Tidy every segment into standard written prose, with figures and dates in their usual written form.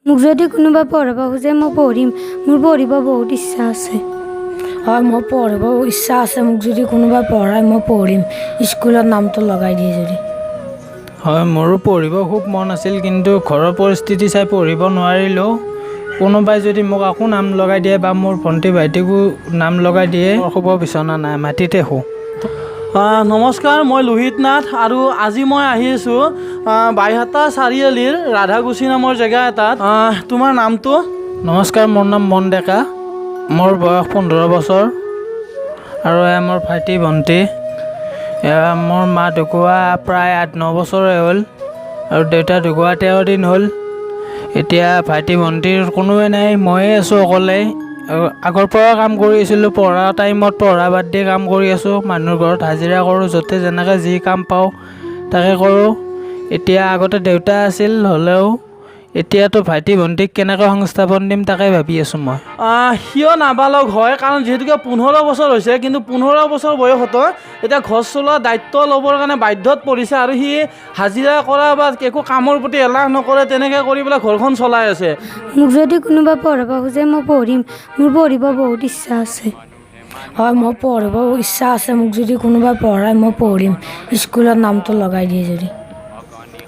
মোক যদি কোনোবা পঢ়াব খোজে মই পঢ়িম, মোৰ পঢ়িব বহুত ইচ্ছা আছে। হয়, মই পঢ়িব ইচ্ছা আছে। মোক যদি কোনোবা পঢ়ায় মই পঢ়িম, স্কুলত নামটো লগাই দিয়ে যদি। হয়, মোৰো পঢ়িব খুব মন আছিল, কিন্তু ঘৰৰ পৰিস্থিতি চাই পঢ়িব নোৱাৰিলোঁ। কোনোবাই যদি মোক আকৌ নাম লগাই দিয়ে বা মোৰ ভণ্টি ভাইটিকো নাম লগাই দিয়ে, শুব বিচনা নাই, মাটিতে শুওঁ। নমস্কাৰ, মই লোহিত নাথ আৰু আজি মই আহি আছোঁ বাইহাটা চাৰিআলিৰ ৰাধাকুছি নামৰ জেগা এটাত। তোমাৰ নামটো? নমস্কাৰ, মোৰ নাম মন ডেকা। মোৰ বয়স 15 বছৰ আৰু মোৰ ভাইটি ভণ্টি। মোৰ মা ঢুকুৱা প্ৰায় 8-9 বছৰে হ'ল আৰু দেউতা ঢুকুৱা 13 দিন হ'ল। এতিয়া ভাইটি ভণ্টিৰ কোনোৱে নাই, ময়ে আছোঁ অকলে। আগৰ পৰা কাম কৰি আছিলোঁ, পঢ়া টাইমত পঢ়া বাদ দি কাম কৰি আছোঁ। মানুহৰ ঘৰত হাজিৰা কৰোঁ, য'তে যেনেকৈ যি কাম পাওঁ তাকে কৰোঁ। এতিয়া আগতে দেউতা আছিল, হ'লেও এতিয়াতো ভাইটি ভণ্টিক কেনেকৈ সংস্থাপন দিম তাকে ভাবি আছোঁ মই। সিও নাবালক হয়, কাৰণ যিহেতুকে 15 বছৰ হৈছে, কিন্তু 15 বছৰ বয়সতো এতিয়া ঘৰ চলোৱা দায়িত্ব ল'বৰ কাৰণে বাধ্যত পৰিছে আৰু সি হাজিৰা কৰা বা একো কামৰ প্ৰতি এলাহ নকৰে, তেনেকৈ কৰি পেলাই ঘৰখন চলাই আছে। মোক যদি কোনোবা পঢ়াব খোজে মই পঢ়িম, মোৰ পঢ়িব বহুত ইচ্ছা আছে। হয়, মই পঢ়িব ইচ্ছা আছে। মোক যদি কোনোবা পঢ়ায় মই পঢ়িম, স্কুলত নামটো লগাই দিয়ে যদি।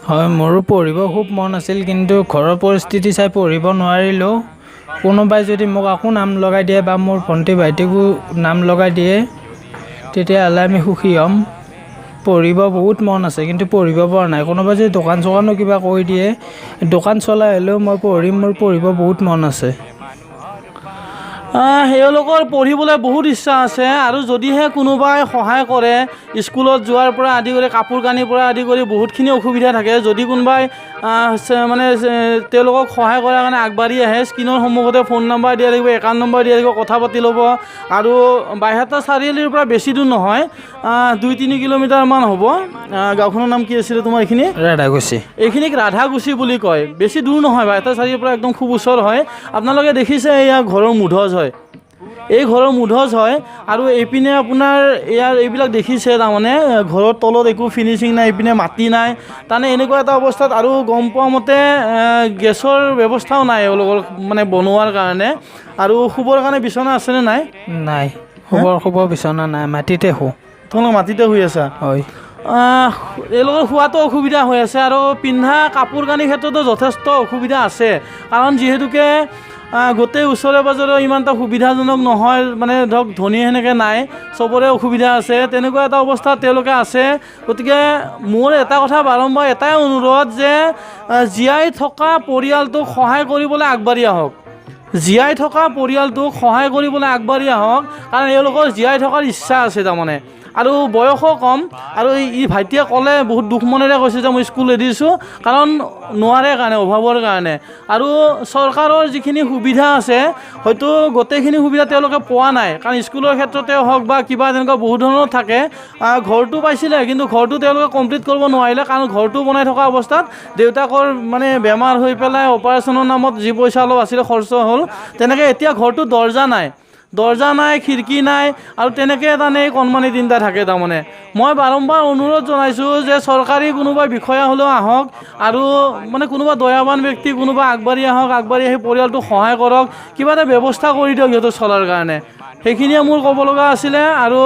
হয়, মোৰো পঢ়িব খুব মন আছিল, কিন্তু ঘৰৰ পৰিস্থিতি চাই পঢ়িব নোৱাৰিলোঁ। কোনোবাই যদি মোক আকৌ নাম লগাই দিয়ে বা মোৰ ভণ্টি ভাইটিকো নাম লগাই দিয়ে, তেতিয়াহ'লে আমি সুখী হ'ম। পঢ়িব বহুত মন আছে, কিন্তু পঢ়িব পৰা নাই। কোনোবাই যদি দোকান চোকানো কিবা কৰি দিয়ে, দোকান চলাই হ'লেও মই পঢ়িম, মোৰ পঢ়িব বহুত মন আছে। এওঁলোকৰ পঢ়িবলৈ বহুত ইচ্ছা আছে আৰু যদিহে কোনোবাই সহায় কৰে, স্কুলত যোৱাৰ পৰা আদি কৰি কাপোৰ কানিৰ পৰা আদি কৰি বহুতখিনি অসুবিধা থাকে। যদি কোনোবাই মানে তেওঁলোকক সহায় কৰাৰ কাৰণে আগবাঢ়ি আহে, স্ক্ৰীণৰ সন্মুখতে ফোন নম্বৰ দিয়া থাকিব, একাউণ্ট নম্বৰ দিয়া থাকিব, কথা পাতি ল'ব। আৰু বাইহাটা চাৰিআলিৰ পৰা বেছি দূৰ নহয়, 2-3 কিলোমিটাৰমান হ'ব। গাঁওখনৰ নাম কি আছিলে তোমাৰ? এইখিনি ৰাধাকুছি। এইখিনিক ৰাধাকুছি বুলি কয়, বেছি দূৰ নহয়, বাইহাটা চাৰিআলিৰ পৰা একদম খুব ওচৰ হয়। আপোনালোকে দেখিছে এয়া ঘৰৰ মুধজ হয়, এই ঘৰৰ মুধজ হয়। আৰু এইপিনে আপোনাৰ এইবিলাক দেখিছে, তাৰমানে ঘৰৰ তলত একো ফিনিচিং নাই, এইপিনে মাটি নাই, তাৰমানে এনেকুৱা এটা অৱস্থাত। আৰু গম পোৱা মতে গেছৰ ব্যৱস্থাও নাই এওঁলোকৰ মানে বনোৱাৰ কাৰণে। আৰু শুবৰ কাৰণে বিচনা আছেনে নাই? নাই, শুব বিচনা নাই, মাটিতে শুওঁ। তোমালোক মাটিতে শুই আছা? হয়। এওঁলোকৰ খোৱাতো অসুবিধা হৈ আছে আৰু পিন্ধা কাপোৰ কানিৰ ক্ষেত্ৰতো যথেষ্ট অসুবিধা আছে, কাৰণ যিহেতুকে গোটেই ওচৰে পাজৰে ইমান এটা সুবিধাজনক নহয়, মানে ধৰক ধনী সেনেকৈ নাই, চবৰে অসুবিধা আছে। তেনেকুৱা এটা অৱস্থাত তেওঁলোকে আছে। গতিকে মোৰ এটা কথা বাৰম্বাৰ এটাই অনুৰোধ যে জীয়াই থকা পৰিয়ালটোক সহায় কৰিবলৈ আগবাঢ়ি আহক, জীয়াই থকা পৰিয়ালটোক সহায় কৰিবলৈ আগবাঢ়ি আহক, কাৰণ এওঁলোকৰ জীয়াই থকাৰ ইচ্ছা আছে তাৰমানে। আৰু বয়সো কম। আৰু ই ভাইটিয়ে ক'লে বহুত দুখ মনেৰে কৈছে যে মই স্কুল এৰি দিছোঁ, কাৰণ নোৱাৰে কাৰণে, অভাৱৰ কাৰণে। আৰু চৰকাৰৰ যিখিনি সুবিধা আছে, হয়তো গোটেইখিনি সুবিধা তেওঁলোকে পোৱা নাই, কাৰণ স্কুলৰ ক্ষেত্ৰতে হওক বা কিবা তেনেকুৱা বহুত ধৰণৰ থাকে। ঘৰটো পাইছিলে, কিন্তু ঘৰটো তেওঁলোকে কমপ্লিট কৰিব নোৱাৰিলে, কাৰণ ঘৰটো বনাই থকা অৱস্থাত দেউতাকৰ মানে বেমাৰ হৈ পেলাই অপাৰেশ্যনৰ নামত যি পইচা অলপ আছিলে খৰচ হ'ল। তেনেকৈ এতিয়া ঘৰটো দৰ্জা নাই, খিৰিকী নাই, আৰু তেনেকৈ তাৰমানে এই কণমানি তিনিটা থাকে। তাৰমানে মই বাৰম্বাৰ অনুৰোধ জনাইছোঁ যে চৰকাৰী কোনোবা বিষয়া হ'লেও আহক, আৰু মানে কোনোবা দয়াৱান ব্যক্তি কোনোবা আগবাঢ়ি আহক, আগবাঢ়ি আহি পৰিয়ালটোক সহায় কৰক, কিবা এটা ব্যৱস্থা কৰি দিয়ক সিহঁতৰ চলাৰ কাৰণে। সেইখিনিয়ে মোৰ ক'ব লগা আছিলে। আৰু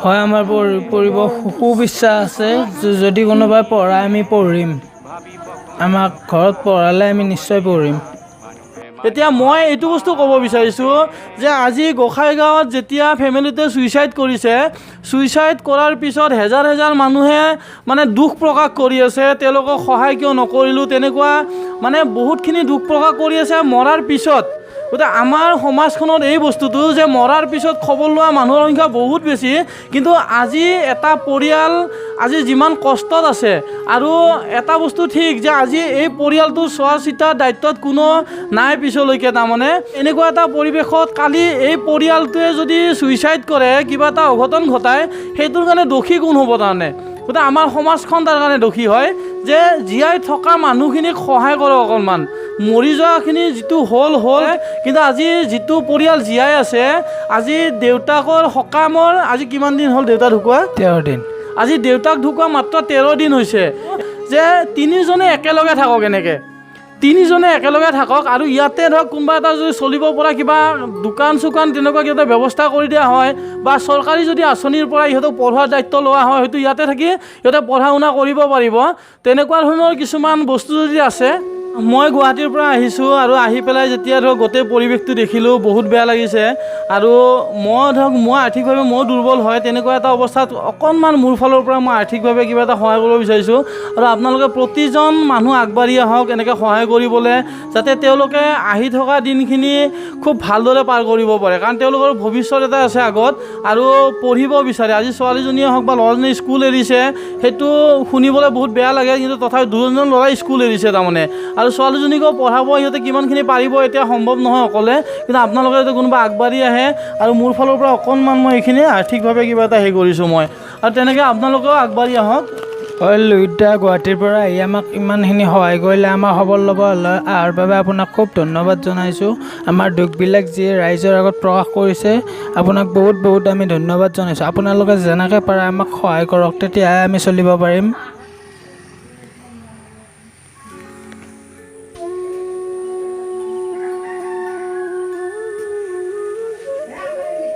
হয়, আমাৰ পঢ়িব খুব ইচ্ছা আছে। যদি কোনোবাই পঢ়ায় আমি পঢ়িম, আমাক ঘৰত পঢ়ালে আমি নিশ্চয় পঢ়িম। এতিয়া মই এইটো বস্তু ক'ব বিচাৰিছোঁ যে আজি গোসাইগাঁৱত যেতিয়া ফেমিলিটোৱে ছুইচাইড কৰিছে, ছুইচাইড কৰাৰ পিছত হেজাৰ হেজাৰ মানুহে মানে দুখ প্ৰকাশ কৰি আছে, তেওঁলোকক সহায় কিয় নকৰিলোঁ, তেনেকুৱা মানে বহুতখিনি দুখ প্ৰকাশ কৰি আছে মৰাৰ পিছত। গতিকে আমাৰ সমাজখনত এই বস্তুটো যে মৰাৰ পিছত খবৰ লোৱা মানুহৰ সংখ্যা বহুত বেছি, কিন্তু আজি এটা পৰিয়াল আজি যিমান কষ্টত আছে, আৰু এটা বস্তু ঠিক যে আজি এই পৰিয়ালটো চোৱা চিতাৰ দায়িত্বত কোনো নাই পিছলৈকে। তাৰমানে এনেকুৱা এটা পৰিৱেশত কালি এই পৰিয়ালটোৱে যদি ছুইচাইড কৰে, কিবা এটা অঘটন ঘটায়, সেইটোৰ কাৰণে দোষী কোন হ'ব? তাৰমানে গতিকে আমাৰ সমাজখন তাৰ কাৰণে দোষী হয় যে জীয়াই থকা মানুহখিনিক সহায় কৰক অকণমান। মৰি যোৱাখিনি যিটো হ'ল, কিন্তু আজি যিটো পৰিয়াল জীয়াই আছে, আজি দেউতাকৰ সকামৰ আজি কিমান দিন হ'ল দেউতা ঢুকুৱা? 13 দিন। আজি দেউতাক ঢুকুৱা মাত্ৰ 13 দিন হৈছে। যে তিনিজনে একেলগে থাকক এনেকৈ, তিনিজনে একেলগে থাকক আৰু ইয়াতে ধৰক কোনোবা এটা যদি চলিব পৰা কিবা দোকান চোকান তেনেকুৱা কিবা এটা ব্যৱস্থা কৰি দিয়া হয় বা চৰকাৰী যদি আঁচনিৰ পৰা ইহঁতক পঢ়োৱাৰ দায়িত্ব লোৱা হয় হয়তো ইয়াতে থাকি সিহঁতে পঢ়া শুনা কৰিব পাৰিব তেনেকুৱা ধৰণৰ কিছুমান বস্তু যদি আছে মই গুৱাহাটীৰ পৰা আহিছোঁ আৰু আহি পেলাই যেতিয়া ধৰক গোটেই পৰিৱেশটো দেখিলোঁ বহুত বেয়া লাগিছে আৰু মই আৰ্থিকভাৱে মই দুৰ্বল হয় তেনেকুৱা এটা অৱস্থাত অকণমান মোৰ ফালৰ পৰা মই আৰ্থিকভাৱে কিবা এটা সহায় কৰিব বিচাৰিছোঁ আৰু আপোনালোকে প্ৰতিজন মানুহ আগবাঢ়ি আহক এনেকৈ সহায় কৰিবলৈ যাতে তেওঁলোকে আহি থকা দিনখিনি খুব ভালদৰে পাৰ কৰিব পাৰে কাৰণ তেওঁলোকৰ ভৱিষ্যত এটা আছে আগত আৰু পঢ়িব বিচাৰে আজি ছোৱালীজনীয়ে হওক বা ল'ৰাজনীয়ে স্কুল এৰিছে সেইটো শুনিবলৈ বহুত বেয়া লাগে কিন্তু তথাপি দুজনজন ল'ৰাই স্কুল এৰিছে তাৰমানে আৰু ছোৱালীজনীকো পঢ়াব সিহঁতে কিমানখিনি পাৰিব এতিয়া সম্ভৱ নহয় অকলে কিন্তু আপোনালোকে যদি কোনোবা আগবাঢ়ি আহে আৰু মোৰ ফালৰ পৰা অকণমান মই এইখিনি আৰ্থিকভাৱে কিবা এটা হেৰি কৰিছোঁ মই আৰু তেনেকৈ আপোনালোকেও আগবাঢ়ি আহক হয় লুইদা গুৱাহাটীৰ পৰা আহি আমাক ইমানখিনি সহায় কৰিলে আমাৰ খবৰ ল'ব অহাৰ বাবে আপোনাক খুব ধন্যবাদ জনাইছোঁ আমাৰ দুখবিলাক যিয়ে ৰাইজৰ আগত প্ৰকাশ কৰিছে আপোনাক বহুত বহুত আমি ধন্যবাদ জনাইছোঁ আপোনালোকে যেনেকৈ পাৰে আমাক সহায় কৰক তেতিয়াহে আমি চলিব পাৰিম